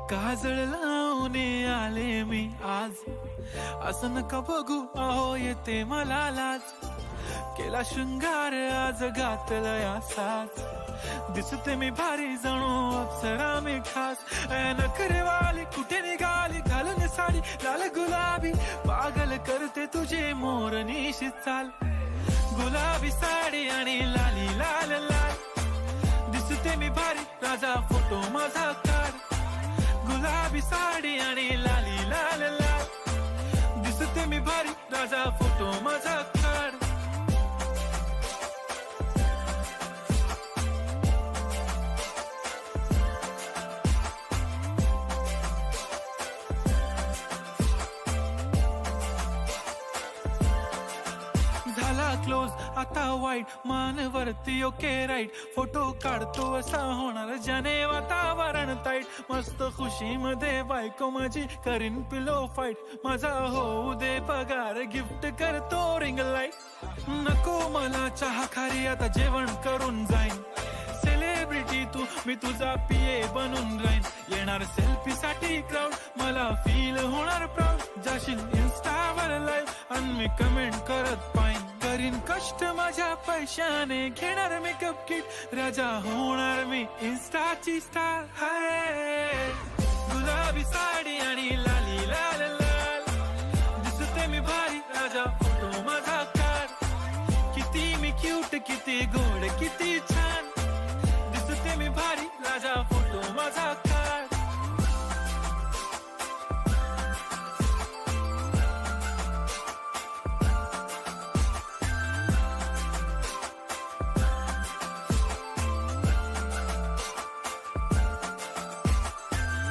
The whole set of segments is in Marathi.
काजळ लावून आले मी आज, असं नका बघू अहो येते मला लाज. केला शृंगार आज घातलाय असाच, दिसते मी भारी जणू अप्सरा मी खास. नखरेवाली कुठे निघाली घालून साडी लाल गुलाबी, पागल करते तुझे मोरनीशी चाल. गुलाबी साडी आणि लाली लाल लाल, दिसते मी भारी राजा फोटो माझा काढ. गुलाबी साडी आणि लाली लाल लाल, दिसते मी भारी राजा फोटो माझा काढ. झाला क्लोज आता वाईट, मानवरती ओके राईट. फोटो काढतो असा होणार ज्याने वातावरण ताईट. मस्त खुशी मध्ये बायको माझी करीन पिलो फाईट. माझा होऊ दे पगार गिफ्ट करतो रिंग लाईट. नको मला चहा खारी आता जेवण करून जाईन. सेलिब्रिटी तू मी तुझा पिये बनून राहीन. येणार सेल्फी साठी क्राऊड मला फील होणार प्राऊड. जाशील इन्स्टावर लाईव्ह आणि मी कमेंट करत पाहिन. करीन कष्ट माझ्या पैशाने घेणार मेकअप किट. राजा होणार मी इन्स्टाची स्टार. हाय गुलाबी साडी आणि लाली लाल लाल, दिसते मी भारी राजा फोटो माझा काढ. किती मी क्यूट किती गोड किती छान, दिसते मी भारी राजा फोटो माझा काढ.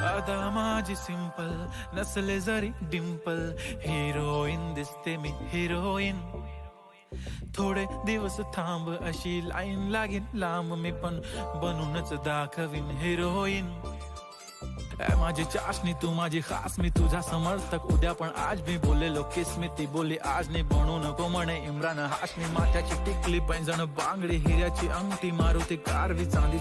अदा माझी सिंपल नसले जरी डिंपल, हिरोईन दिसते मी हिरोईन. थोडे दिवस थांब अशी लाईन लागेल लांब, मी पण बनूनच दाखवीन हिरोईन. माझी चाशनी तू माझी खास, मी तुझा समर्थक उद्या पण आज मी बोलेलो किस मी ती बोली आज नाही. बनू नको म्हणे इम्रान हाशमी. माथ्याची टिकली पैंजण बांगडी हिऱ्याची अंगठी, मारुती कारवी चांदी